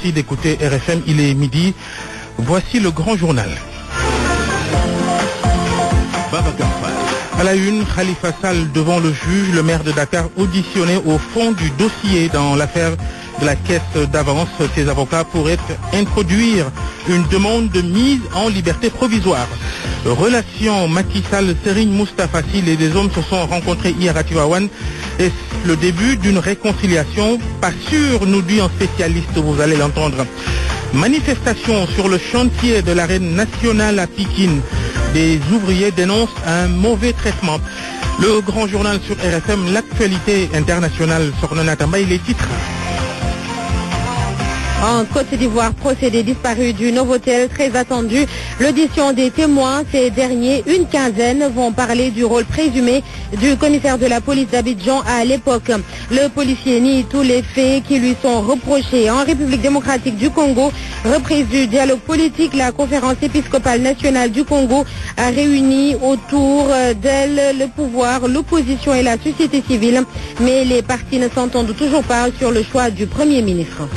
Merci d'écouter RFM, il est midi. Voici le grand journal. À la une, Khalifa Sall devant le juge, le maire de Dakar auditionné au fond du dossier dans l'affaire de la caisse d'avance. Ses avocats pourraient introduire une demande de mise en liberté provisoire. Relation Macky Sall, Serigne Moustapha Sy, les deux hommes se sont rencontrés hier à Tivaouane. Est le début d'une réconciliation? Pas sûr, nous dit un spécialiste, vous allez l'entendre. Manifestation sur le chantier de l'arène nationale à Pikine. Des ouvriers dénoncent un mauvais traitement. Le grand journal sur RFM, l'actualité internationale sur Nonatamba, les titres. En Côte d'Ivoire, procédé disparu du Novotel, très attendu. L'audition des témoins, ces derniers, une quinzaine, vont parler du rôle présumé du commissaire de la police d'Abidjan à l'époque. Le policier nie tous les faits qui lui sont reprochés. En République démocratique du Congo, reprise du dialogue politique, la conférence épiscopale nationale du Congo a réuni autour d'elle le pouvoir, l'opposition et la société civile. Mais les partis ne s'entendent toujours pas sur le choix du Premier ministre.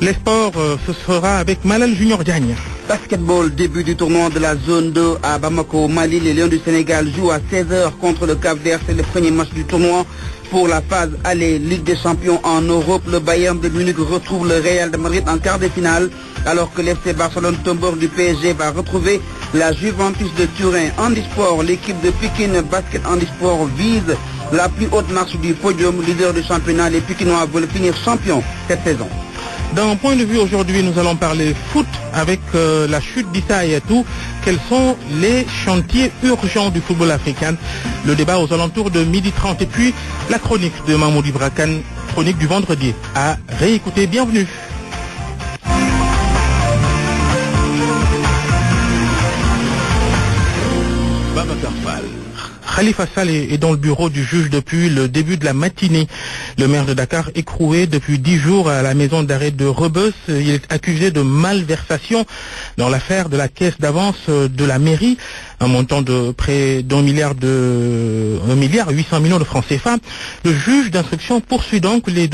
Les sports, ce sera avec Malal Junior Diagne. Basketball, début du tournoi de la zone 2 à Bamako, Mali. Les Lions du Sénégal jouent à 16h contre le Cap-Vert. C'est le premier match du tournoi pour la phase aller Ligue des Champions en Europe. Le Bayern de Munich retrouve le Real de Madrid en quart de finale, alors que l'FC Barcelone, tombeur du PSG, va retrouver la Juventus de Turin. Handisport, l'équipe de Pikine Basket Handisport vise la plus haute marche du podium. Leader du championnat, les Pikinois veulent finir champions cette saison. D'un point de vue aujourd'hui, nous allons parler foot avec la chute d'Issa Hayatou. Quels sont les chantiers urgents du football africain? Le débat aux alentours de 12h30 et puis la chronique de Mahmoud Ibrakan, chronique du vendredi. À réécouter, bienvenue. Khalifa Sall est dans le bureau du juge depuis le début de la matinée. Le maire de Dakar écroué depuis 10 jours à la maison d'arrêt de Rebeuss. Il est accusé de malversation dans l'affaire de la caisse d'avance de la mairie. Un montant de près d'1 milliard 800 millions de francs CFA. Le juge d'instruction poursuit donc les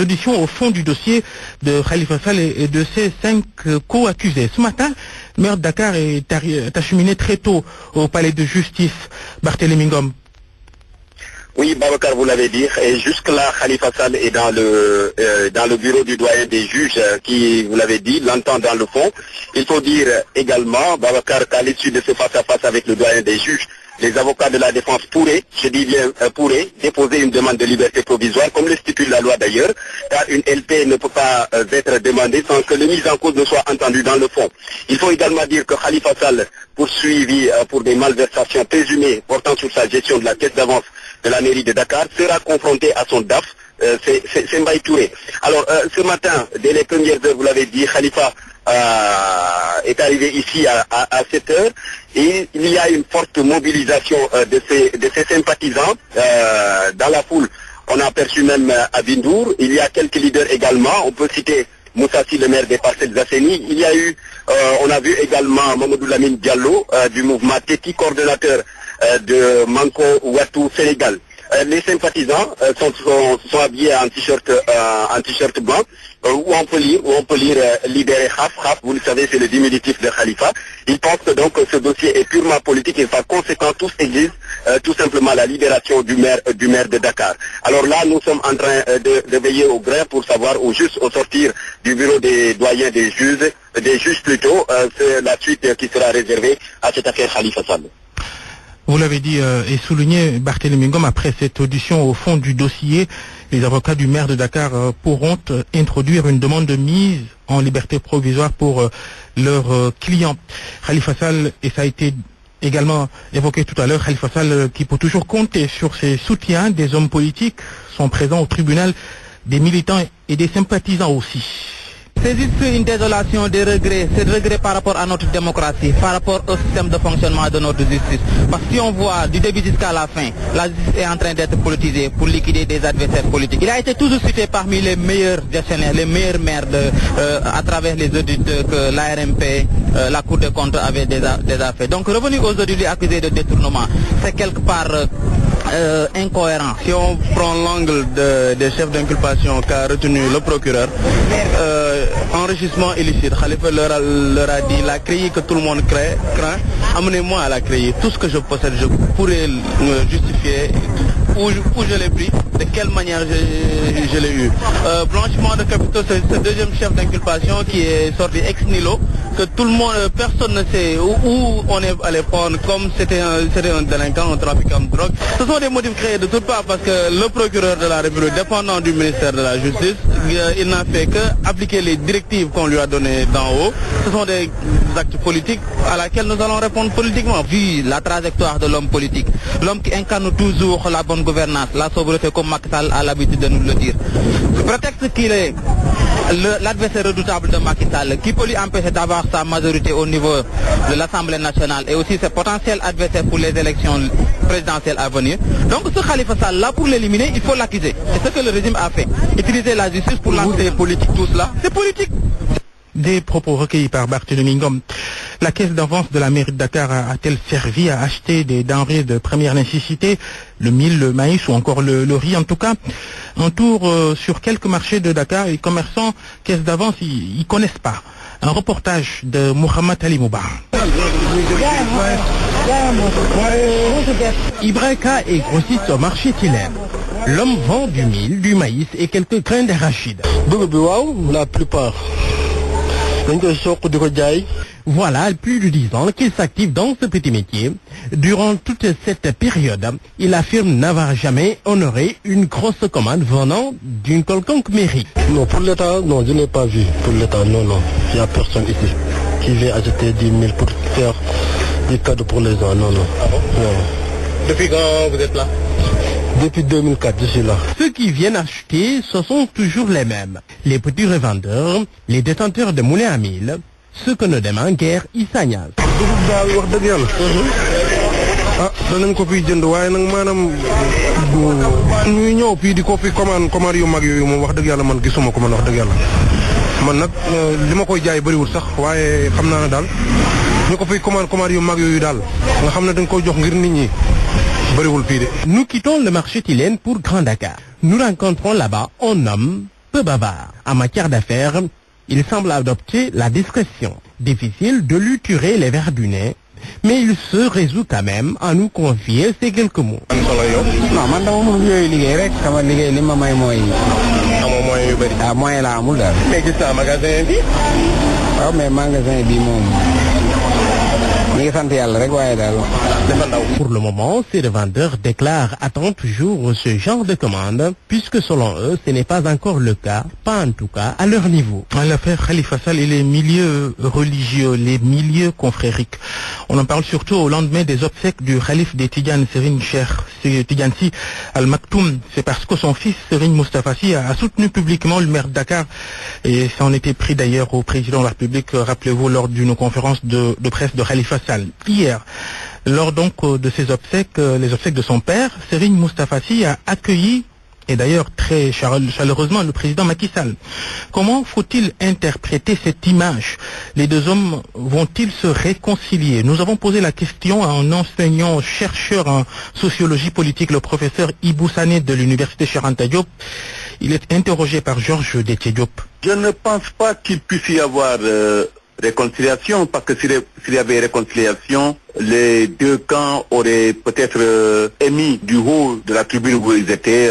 auditions au fond du dossier de Khalifa Sall et de ses 5 co-accusés. Ce matin, le maire de Dakar est acheminé très tôt au palais de justice. Barthélémy Ngom. Oui, Babacar, vous l'avez dit. Et jusque-là, Khalifa Sall est dans le bureau du doyen des juges qui, vous l'avez dit, l'entend dans le fond. Il faut dire également, Babacar, qu'à l'issue de ce face-à-face avec le doyen des juges, les avocats de la défense pourraient, je dis bien pourraient, déposer une demande de liberté provisoire, comme le stipule la loi d'ailleurs, car une LP ne peut pas être demandée sans que le mise en cause ne soit entendu dans le fond. Il faut également dire que Khalifa Sall, poursuivi pour des malversations présumées portant sur sa gestion de la caisse d'avance de la mairie de Dakar, sera confronté à son DAF, c'est Mbaye Touré. Alors, ce matin, dès les premières heures, vous l'avez dit, Khalifa est arrivé ici à 7 heures et il y a une forte mobilisation de ses sympathisants dans la foule. On a aperçu même Abindour, il y a quelques leaders également, on peut citer Moussassi, le maire des Parcelles Assainies. Il y a eu, on a vu également Mamadou Lamine Diallo du mouvement Teti, coordonnateur de Manko Ouattou Sénégal. Les sympathisants sont habillés en t-shirt blanc où on peut lire libérer Khaf, vous le savez, c'est le diminutif de Khalifa. Ils pensent que donc ce dossier est purement politique et par conséquent tous exigent tout simplement la libération du maire de Dakar. Alors là, nous sommes en train de veiller au grain pour savoir au sortir du bureau des doyens des juges plutôt, c'est la suite qui sera réservée à cette affaire Khalifa Sall. Vous l'avez dit et souligné, Barthélémy Ngom, après cette audition au fond du dossier, les avocats du maire de Dakar pourront introduire une demande de mise en liberté provisoire pour leurs clients. Khalifa Sall, et ça a été également évoqué tout à l'heure, Khalifa Sall qui peut toujours compter sur ses soutiens, des hommes politiques sont présents au tribunal, des militants et des sympathisants aussi. C'est juste une désolation, des regrets. C'est des regrets par rapport à notre démocratie, par rapport au système de fonctionnement de notre justice. Parce que si on voit du début jusqu'à la fin, la justice est en train d'être politisée pour liquider des adversaires politiques. Il a été toujours cité parmi les meilleurs gestionnaires, les meilleurs maires à travers les audits que l'ARMP, la Cour des comptes avait déjà fait. Donc revenu aujourd'hui accusé de détournement, c'est quelque part incohérent. Si on prend l'angle des chefs d'inculpation qu'a retenu le procureur, enrichissement illicite, Khalifa leur a dit la CREI que tout le monde craint, amenez-moi à la CREI. Tout ce que je possède, je pourrais me justifier où je l'ai pris, de quelle manière je l'ai eu. Blanchiment de capitaux, c'est ce deuxième chef d'inculpation qui est sorti ex nihilo, que tout le monde, personne ne sait où on est allé prendre, comme c'était un délinquant, un trafiquant de drogue. Ce sont des motifs créés de toutes parts parce que le procureur de la République, dépendant du ministère de la Justice, il n'a fait que appliquer les directives qu'on lui a données d'en haut. Ce sont des actes politiques à laquelle nous allons répondre politiquement. Vu la trajectoire de l'homme politique, l'homme qui incarne toujours la bonne gouvernance, la sobriété comme Macky Sall a l'habitude de nous le dire. Sous prétexte qu'il est l'adversaire redoutable de Macky Sall, qui peut lui empêcher d'avoir sa majorité au niveau de l'Assemblée nationale et aussi ses potentiels adversaires pour les élections présidentielles à venir. Donc ce Khalifa Sall là, pour l'éliminer, il faut l'accuser. C'est ce que le régime a fait. Utiliser la justice pour lancer politique, tout cela, c'est politique. Des propos recueillis par Barthélémy Ngom. La caisse d'avance de la mairie de Dakar a-t-elle servi à acheter des denrées de première nécessité, le mil, le maïs ou encore le riz en tout cas? Un tour sur quelques marchés de Dakar, les commerçants caisse d'avance, ils connaissent pas. Un reportage de Mohamed Ali Mouba. Ibrahika est grossiste au marché Tilène. L'homme vend du mil, du maïs et quelques grains d'arachide. La plupart. Voilà plus de 10 ans qu'il s'active dans ce petit métier. Durant toute cette période, il affirme n'avoir jamais honoré une grosse commande venant d'une quelconque mairie. Non, pour l'État, non, je n'ai pas vu. Pour l'État, non. Il n'y a personne ici qui vient acheter 10 000 pour faire des cadeaux pour les gens. Non. Ah bon? Non. Depuis quand vous êtes là? Depuis 2004, je suis là. Ceux qui viennent acheter, ce sont toujours les mêmes. Les petits revendeurs, les détenteurs de moulins à mil, ceux que nous demandent guère Issa Niass. danañ ko fiy jënd waaye nag maanaam ñuy ñëw fii di ko fi commande yu mag yooyu moom wax dëgg yàlla man gisuma ko man wax dëgg yàlla man nag li ma koy jaay bëriwul sax waaye xam naa ne daal ñu ko fiy commande yu mag yooyu daal nga xam ne dañ koy jox ngir nit ñi. Nous quittons le marché Tilène pour Grand Dakar. Nous rencontrons là-bas un homme peu bavard. En matière d'affaires, il semble adopter la discrétion. Difficile de lui tirer les verres du nez, mais il se résout quand même à nous confier ces quelques mots. Non, man dama mënul yooyu liggéey rek sama liggéey li ma may mooy. amoo moyen yu bëri. ah moyen la amul daal. mais gis naa magasin bi. waaw mais magasin bi moom. Pour le moment, ces revendeurs déclarent attendre toujours ce genre de commande, puisque selon eux, ce n'est pas encore le cas, pas en tout cas à leur niveau. L'affaire Khalifa Sall et les milieux religieux, les milieux confrériques. On en parle surtout au lendemain des obsèques du Khalif des Tidjanes, Serigne Cheikh Tidiane Sy Al Maktoum. C'est parce que son fils, Serigne Moustapha Sy, a soutenu publiquement le maire de Dakar. Et ça en était pris d'ailleurs au président de la République, rappelez-vous, lors d'une conférence de presse de Khalifa Sall. Hier, lors donc de ses obsèques, les obsèques de son père, Serigne Moustapha Sy a accueilli, et d'ailleurs très chaleureusement, le président Macky Sall. Comment faut-il interpréter cette image? Les deux hommes vont-ils se réconcilier? Nous avons posé la question à un enseignant-chercheur en sociologie politique, le professeur Ibou Sané de l'université Cheikh Anta Diop. Il est interrogé par Georges Déthié Diop. Je ne pense pas qu'il puisse y avoir réconciliation, parce que s'il y avait réconciliation, les deux camps auraient peut-être émis du haut de la tribune où ils étaient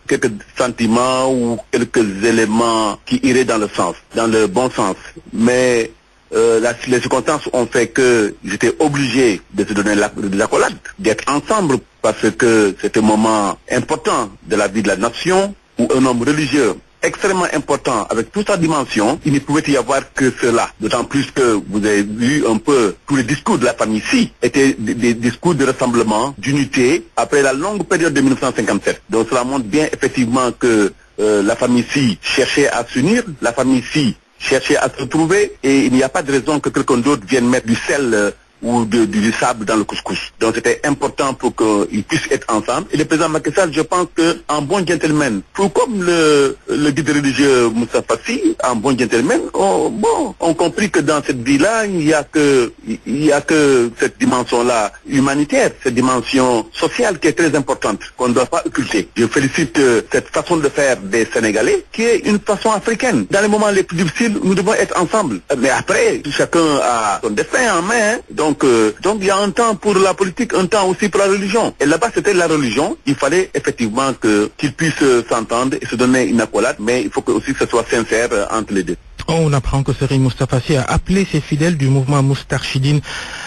quelques sentiments ou quelques éléments qui iraient dans le bon sens. Mais les circonstances ont fait que j'étais obligé de se donner des accolades, d'être ensemble, parce que c'est un moment important de la vie de la nation, où un homme religieux extrêmement important, avec toute sa dimension, il ne pouvait y avoir que cela. D'autant plus que vous avez vu un peu tous les discours de la famille Sy étaient des discours de rassemblement, d'unité, après la longue période de 1957. Donc cela montre bien effectivement que la famille Sy cherchait à s'unir, la famille Sy cherchait à se retrouver, et il n'y a pas de raison que quelqu'un d'autre vienne mettre du sel ou du sable dans le couscous. Donc c'était important pour qu'ils puissent être ensemble. Et le président Macky Sall, je pense qu'un bon gentleman, tout comme le guide religieux Moustapha Sy, un bon gentleman, ont compris que dans cette vie-là, il y a que cette dimension-là humanitaire, cette dimension sociale qui est très importante, qu'on ne doit pas occulter. Je félicite cette façon de faire des Sénégalais, qui est une façon africaine. Dans les moments les plus difficiles, nous devons être ensemble. Mais après, chacun a son destin en main. Donc il y a un temps pour la politique, un temps aussi pour la religion. Et là-bas, c'était la religion. Il fallait effectivement qu'ils puissent s'entendre et se donner une accolade, mais il faut que aussi que ce soit sincère entre les deux. On apprend que Serigne Moustapha Sy a appelé ses fidèles du mouvement Moustarchidine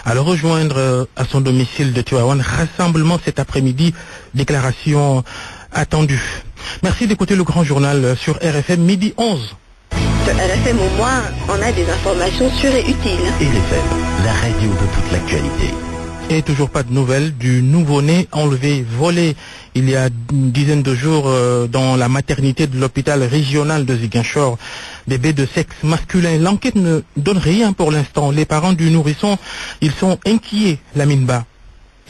à le rejoindre à son domicile de Tivaouane. Rassemblement cet après-midi, déclaration attendue. Merci d'écouter le grand journal sur RFM midi 11. Sur RFM au moins, on a des informations sûres et utiles. RFM, la radio de toute l'actualité. Et toujours pas de nouvelles du nouveau-né enlevé, volé il y a une dizaine de jours dans la maternité de l'hôpital régional de Ziguinchor. Bébé de sexe masculin. L'enquête ne donne rien pour l'instant. Les parents du nourrisson, ils sont inquiets, Lamine Ba.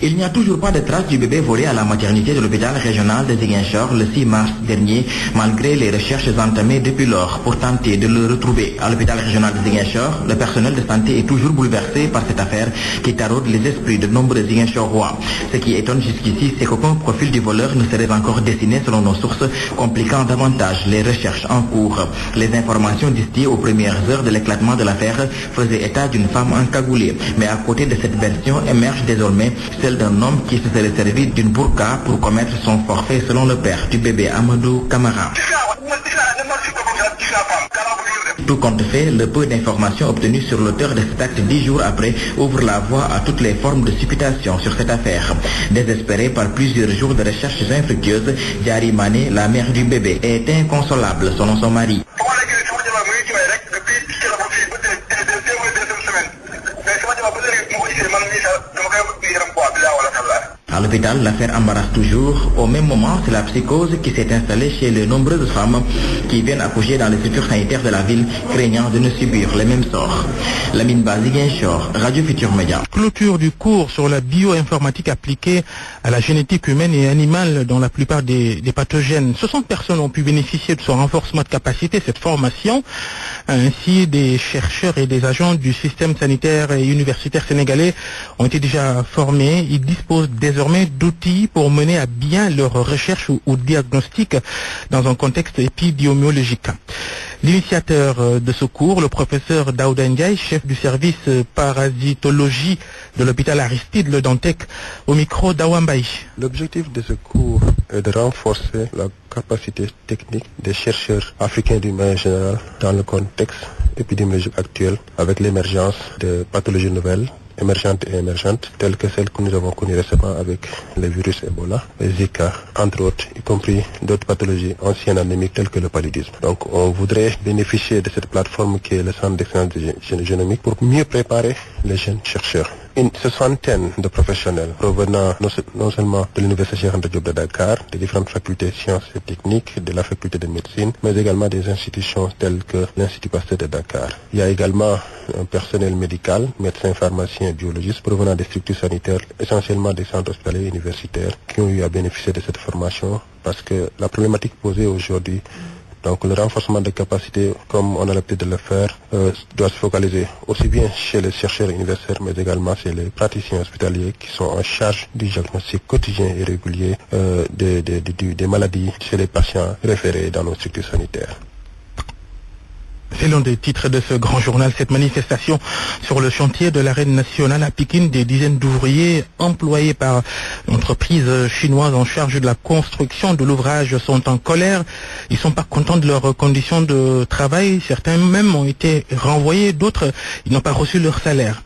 Il n'y a toujours pas de traces du bébé volé à la maternité de l'hôpital régional de Ziguinchor le 6 mars dernier, malgré les recherches entamées depuis lors pour tenter de le retrouver. À l'hôpital régional de Ziguinchor, le personnel de santé est toujours bouleversé par cette affaire qui taraude les esprits de nombreux Ziguinchorois. Ce qui étonne jusqu'ici, c'est qu'aucun profil du voleur ne serait encore dessiné selon nos sources, compliquant davantage les recherches en cours. Les informations distillées aux premières heures de l'éclatement de l'affaire faisaient état d'une femme encagoulée. Mais à côté de cette version émerge désormais celle d'un homme qui se serait servi d'une burqa pour commettre son forfait selon le père du bébé Amadou Kamara. Tout compte fait, le peu d'informations obtenues sur l'auteur de cet acte 10 jours après ouvre la voie à toutes les formes de supputation sur cette affaire. Désespérée par plusieurs jours de recherches infructueuses, Diary Mané, la mère du bébé, est inconsolable selon son mari. À l'hôpital, l'affaire embarrasse toujours. Au même moment, c'est la psychose qui s'est installée chez les nombreuses femmes qui viennent accoucher dans les structures sanitaires de la ville, craignant de ne subir le même sort. Lamine Ba, Ziguinchor, Radio Futur Média. Clôture du cours sur la bioinformatique appliquée à la génétique humaine et animale dans la plupart des pathogènes. 60 personnes ont pu bénéficier de ce renforcement de capacité, cette formation. Ainsi, des chercheurs et des agents du système sanitaire et universitaire sénégalais ont été déjà formés. Ils disposent désormais d'outils pour mener à bien leurs recherches ou diagnostics dans un contexte épidémiologique. L'initiateur de ce cours, le professeur Daouda Ndiaye, chef du service parasitologie de l'hôpital Aristide Le Dantec, au micro d'Awambaï. L'objectif de ce cours est de renforcer la capacité technique des chercheurs africains d'une manière générale dans le contexte épidémiologique actuel avec l'émergence de pathologies nouvelles émergentes et émergentes, telles que celles que nous avons connues récemment avec le virus Ebola, le Zika, entre autres, y compris d'autres pathologies anciennes endémiques telles que le paludisme. Donc on voudrait bénéficier de cette plateforme qui est le Centre d'excellence génomique pour mieux préparer les jeunes chercheurs. Une soixantaine de professionnels provenant non seulement de l'Université Cheikh Anta Diop de Dakar, des différentes facultés de sciences et techniques, de la faculté de médecine, mais également des institutions telles que l'Institut Pasteur de Dakar. Il y a également un personnel médical, médecins, pharmaciens et biologistes provenant des structures sanitaires, essentiellement des centres hospitaliers et universitaires, qui ont eu à bénéficier de cette formation parce que la problématique posée aujourd'hui, donc le renforcement des capacités, comme on a l'habitude de le faire, doit se focaliser aussi bien chez les chercheurs universitaires, mais également chez les praticiens hospitaliers qui sont en charge du diagnostic quotidien et régulier des maladies chez les patients référés dans nos structures sanitaires. C'est l'un des titres de ce grand journal, cette manifestation sur le chantier de l'arène nationale à Pékin. Des dizaines d'ouvriers employés par l'entreprise chinoise en charge de la construction de l'ouvrage sont en colère. Ils sont pas contents de leurs conditions de travail. Certains même ont été renvoyés, d'autres ils n'ont pas reçu leur salaire.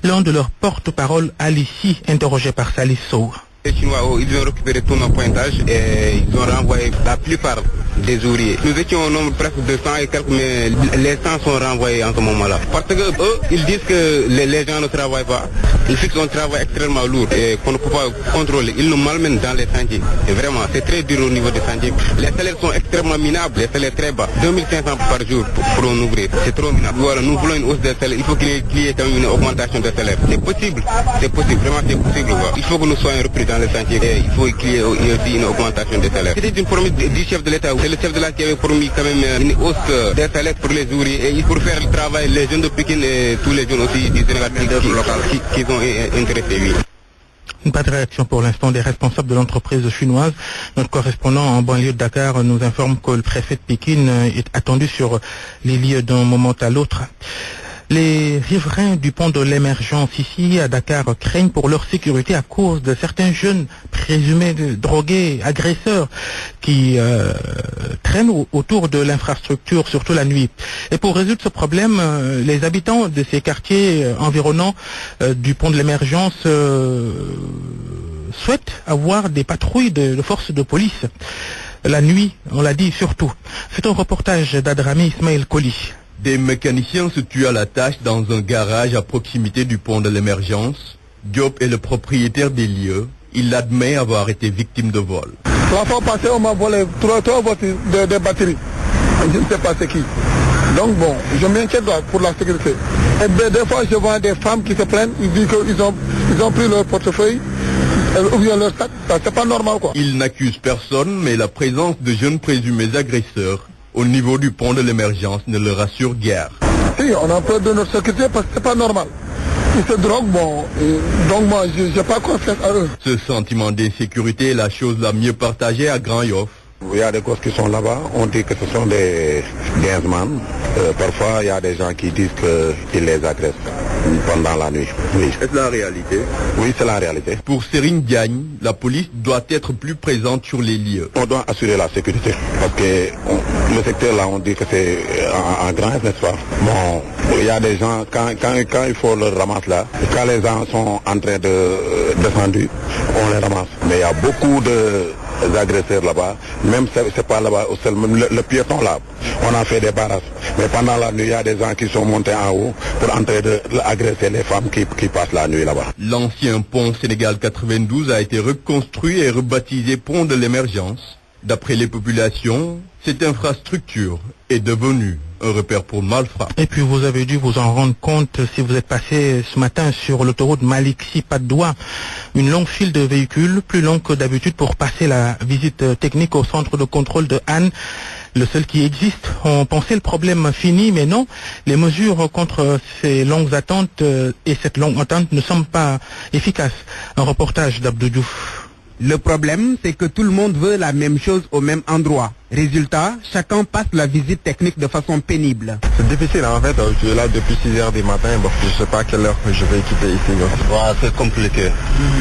L'un de leurs porte-parole, Alissi, interrogé par Salif Sow. Les Chinois, ils ont récupéré tout nos pointages et ils ont renvoyé la plupart des ouvriers. Nous étions au nombre presque de 100 et quelques, mais les 100 sont renvoyés en ce moment-là. Parce que eux, ils disent que les gens ne travaillent pas. Ils fixent un travail extrêmement lourd et qu'on ne peut pas contrôler. Ils nous malmènent dans les sentiers. Et vraiment, c'est très dur au niveau des sentiers. Les salaires sont extrêmement minables, les salaires très bas. 2500 par jour pour un ouvrier. C'est trop minable. Voilà, nous voulons une hausse des salaires. Il faut qu'il y ait quand même une augmentation des salaires. C'est possible, vraiment c'est possible. Quoi. Il faut que nous soyons repris dans les sentiers et il faut qu'il y ait aussi une augmentation des salaires. C'était une promesse du chef de l'État. C'est le chef de l'État qui avait promis quand même une hausse des salaires pour les ouvriers et pour faire le travail, les jeunes de Pékin et tous les jeunes aussi du Sénégal qui sont intéressés, oui. Pas de réaction pour l'instant des responsables de l'entreprise chinoise. Notre correspondant en banlieue de Dakar nous informe que le préfet de Pékin est attendu sur les lieux d'un moment à l'autre. Les riverains du pont de l'Émergence ici à Dakar craignent pour leur sécurité à cause de certains jeunes présumés drogués, agresseurs qui traînent autour de l'infrastructure, surtout la nuit. Et pour résoudre ce problème, les habitants de ces quartiers environnants du pont de l'Émergence souhaitent avoir des patrouilles de forces de police. La nuit, on l'a dit surtout. C'est un reportage d'Adrami Ismaël Koli. Des mécaniciens se tuent à la tâche dans un garage à proximité du pont de l'Émergence. Diop est le propriétaire des lieux. Il admet avoir été victime de vol. La fois passée, on m'a volé trois voitures de batteries. Je ne sais pas c'est qui. Donc bon, je m'inquiète pour la sécurité. Et des fois, je vois des femmes qui se plaignent. Ils disent qu'ils ont pris leur portefeuille ou bien leur sac. Ça, c'est pas normal, quoi. Il n'accuse personne, mais la présence de jeunes présumés agresseurs au niveau du pont de l'Émergence ne le rassure guère. Si, on a peur de notre sécurité parce que c'est pas normal. Ils se droguent, bon, donc moi, je n'ai pas confiance à eux. Ce sentiment d'insécurité est la chose la mieux partagée à Grand Yoff. Il y a des gosses qui sont là-bas, on dit que ce sont des gainsman. Parfois, il y a des gens qui disent qu'ils les agressent pendant la nuit. Oui. Est-ce la réalité? Oui, c'est la réalité. Pour Serine Diagne, la police doit être plus présente sur les lieux. On doit assurer la sécurité. Parce que le secteur là, on dit que c'est en grand, n'est-ce pas? Bon, il y a des gens, quand il faut le ramasser là, quand les gens sont en train de descendre, on les ramasse. Mais il y a beaucoup d'agresseurs là-bas, même c'est pas là-bas, le piéton là, on a fait des barrages. Mais pendant la nuit, il y a des gens qui sont montés en haut pour entrer agresser les femmes qui passent la nuit là-bas. L'ancien pont Sénégal 92 a été reconstruit et rebaptisé pont de l'Émergence. D'après les populations, cette infrastructure est devenue un repère pour malfrats. Et puis vous avez dû vous en rendre compte si vous êtes passé ce matin sur l'autoroute Malixi-Patte-d'Oie. Une longue file de véhicules, plus longue que d'habitude pour passer la visite technique au centre de contrôle de Anne, le seul qui existe. On pensait le problème fini, mais non. Les mesures contre ces longues attentes et cette longue attente ne semblent pas efficaces. Un reportage d'Abdou Diouf. Le problème, c'est que tout le monde veut la même chose au même endroit. Résultat, chacun passe la visite technique de façon pénible. C'est difficile en fait, je suis là depuis 6 heures du matin, bon, je ne sais pas à quelle heure je vais quitter ici. Ouais, c'est compliqué,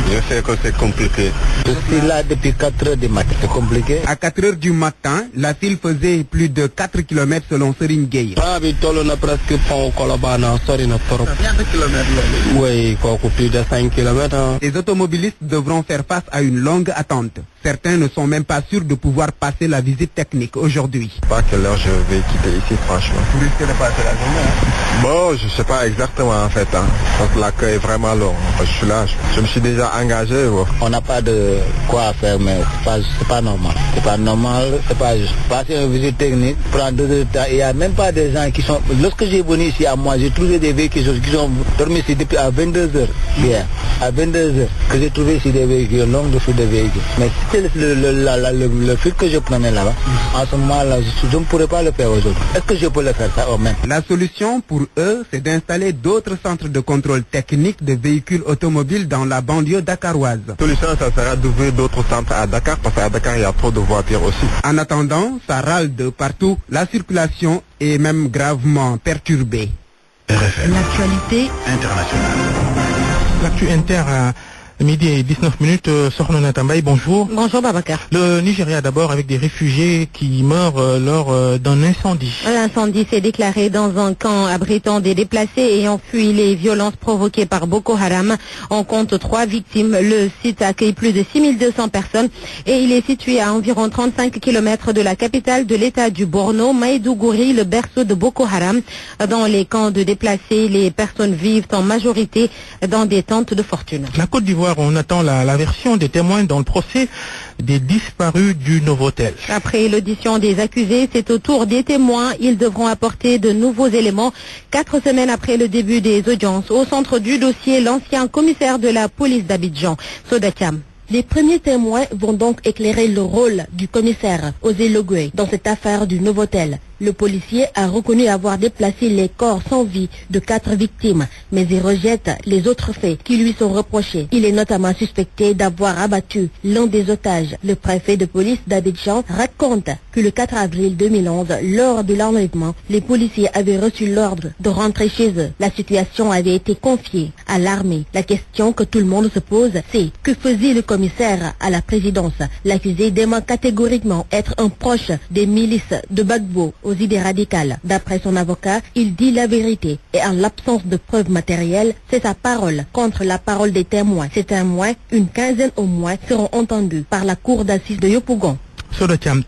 je sais que c'est compliqué. Je suis là depuis 4 heures du matin, c'est compliqué. À 4 heures du matin, la file faisait plus de 4 km selon Serine Gueye. Ah, mais on a presque pas au Colobana, sorry, notre trop. Combien de kilomètres? Oui, plus de 5 km. Hein. Les automobilistes devront faire face à une longue attente. Certains ne sont même pas sûrs de pouvoir passer la visite technique aujourd'hui. Pas à quelle heure je vais quitter ici, franchement. Vous risquez de passer la journée, hein? Bon, je sais pas exactement en fait. Hein. Donc l'accueil est vraiment long. Je suis là, je me suis déjà engagé. Bon. On n'a pas de quoi faire, mais c'est pas normal. C'est pas normal, c'est pas juste. Passer une visite technique, prendre 2 heures de temps. Il n'y a même pas des gens qui sont... Lorsque j'ai venu ici à moi, j'ai trouvé des véhicules qui sont dormis ici depuis à 22 heures. Bien, à 22 heures, que j'ai trouvé ici des véhicules, longue de fil de véhicules. Mais c'était le fil que je prenais là-bas. En ce moment-là, je ne pourrais pas le faire aujourd'hui. Est-ce que je peux le faire ça au même? La solution pour eux, c'est d'installer d'autres centres de contrôle technique de véhicules automobiles dans la banlieue dakaroise. La solution, ça sera d'ouvrir d'autres centres à Dakar, parce qu'à Dakar, il y a trop de voitures aussi. En attendant, ça râle de partout. La circulation est même gravement perturbée. RFM. L'actualité internationale. L'actu inter Midi et 19 minutes, Sorno Natambaye, bonjour. Bonjour Babacar. Le Nigeria d'abord avec des réfugiés qui meurent lors d'un incendie. L'incendie s'est déclaré dans un camp abritant des déplacés ayant fui les violences provoquées par Boko Haram. On compte 3 victimes. Le site accueille plus de 6200 personnes et il est situé à environ 35 km de la capitale de l'état du Borno, Maïdougouri, le berceau de Boko Haram. Dans les camps de déplacés, les personnes vivent en majorité dans des tentes de fortune. La Côte d'Ivoire, on attend la version des témoins dans le procès des disparus du Novotel. Après l'audition des accusés, c'est au tour des témoins. Ils devront apporter de nouveaux éléments 4 semaines après le début des audiences. Au centre du dossier, l'ancien commissaire de la police d'Abidjan, Sodatiam. Les premiers témoins vont donc éclairer le rôle du commissaire Osé Logoué dans cette affaire du Novotel. Le policier a reconnu avoir déplacé les corps sans vie de 4 victimes, mais il rejette les autres faits qui lui sont reprochés. Il est notamment suspecté d'avoir abattu l'un des otages. Le préfet de police d'Abidjan raconte que le 4 avril 2011, lors de l'enlèvement, les policiers avaient reçu l'ordre de rentrer chez eux. La situation avait été confiée à l'armée. La question que tout le monde se pose, c'est que faisait le commissaire à la présidence? L'accusé dément catégoriquement être un proche des milices de Gbagbo aux idées radicales. D'après son avocat, il dit la vérité et en l'absence de preuves matérielles, c'est sa parole contre la parole des témoins. Ces témoins, une quinzaine au moins, seront entendus par la cour d'assises de Yopougon. Sodatiam,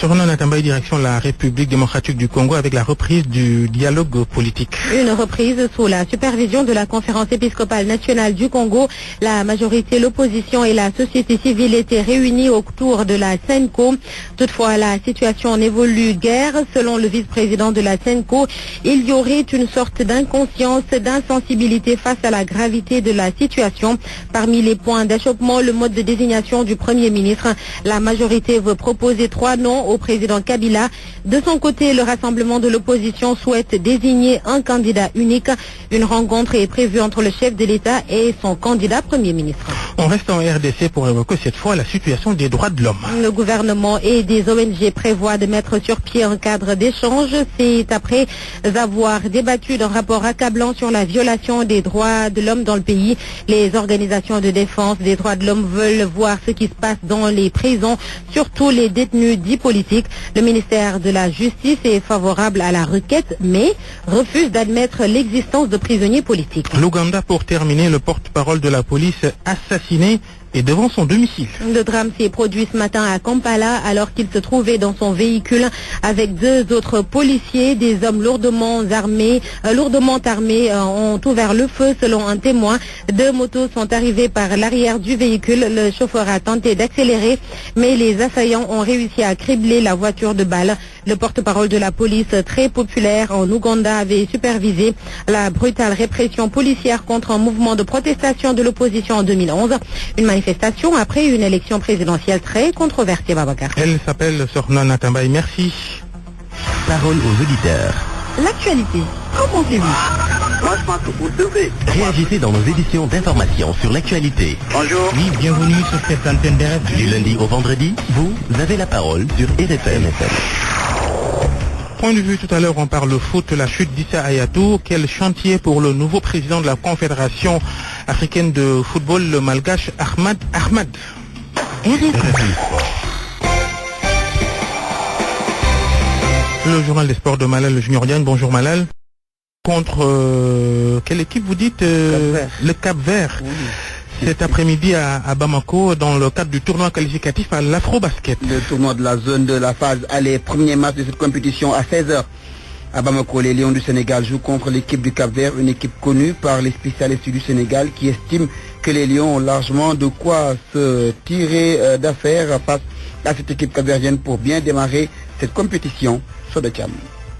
Sorno Natambaye, direction la République démocratique du Congo avec la reprise du dialogue politique. Une reprise sous la supervision de la Conférence épiscopale nationale du Congo. La majorité, l'opposition et la société civile étaient réunies autour de la CENCO. Toutefois, la situation n'évolue guère. Selon le vice-président de la CENCO, il y aurait une sorte d'inconscience, d'insensibilité face à la gravité de la situation. Parmi les points d'achoppement, le mode de désignation du Premier ministre. La majorité veut proposer 3 noms au président Kabila. De son côté, le rassemblement de l'opposition souhaite désigner un candidat unique. Une rencontre est prévue entre le chef de l'État et son candidat Premier ministre. On reste en RDC pour évoquer cette fois la situation des droits de l'homme. Le gouvernement et des ONG prévoient de mettre sur pied un cadre d'échange. C'est après avoir débattu d'un rapport accablant sur la violation des droits de l'homme dans le pays. Les organisations de défense des droits de l'homme veulent voir ce qui se passe dans les prisons, surtout les détenus dits politiques. Le ministère de la Justice est favorable à la requête, mais refuse d'admettre l'existence de prisonniers politiques. L'Ouganda, pour terminer, le porte-parole de la police assassiné et devant son domicile. Le drame s'est produit ce matin à Kampala alors qu'il se trouvait dans son véhicule avec 2 autres policiers. Des hommes lourdement armés ont ouvert le feu selon un témoin. 2 motos sont arrivées par l'arrière du véhicule. Le chauffeur a tenté d'accélérer, mais les assaillants ont réussi à cribler la voiture de balles. Le porte-parole de la police, très populaire en Ouganda, avait supervisé la brutale répression policière contre un mouvement de protestation de l'opposition en 2011. Une manifestation après une élection présidentielle très controversée, Babacar. Elle s'appelle Sorno Natambaye. Merci. Parole aux auditeurs. L'actualité, qu'en pensez-vous? Moi, je pense que vous devez. Réagissez dans nos éditions d'information sur l'actualité. Bonjour. Oui, bienvenue sur cette antenne d'RFM. Du lundi au vendredi, vous avez la parole sur RFM. Point de vue, tout à l'heure, on parle foot, la chute d'Issa Hayatou. Quel chantier pour le nouveau président de la Confédération africaine de football, le malgache Ahmad. Le journal des sports de Malal, le Junior Diane. Bonjour Malal. Contre quelle équipe vous dites le Cap-Vert. Oui. Cet après-midi à Bamako, dans le cadre du tournoi qualificatif à l'Afro-Basket. Le tournoi de la zone de la phase aller, premier match de cette compétition à 16h. À Bamako, les Lions du Sénégal jouent contre l'équipe du Cap-Vert, une équipe connue par les spécialistes du Sénégal qui estiment que les Lions ont largement de quoi se tirer d'affaire face à cette équipe capverdienne pour bien démarrer cette compétition sur le Tcham.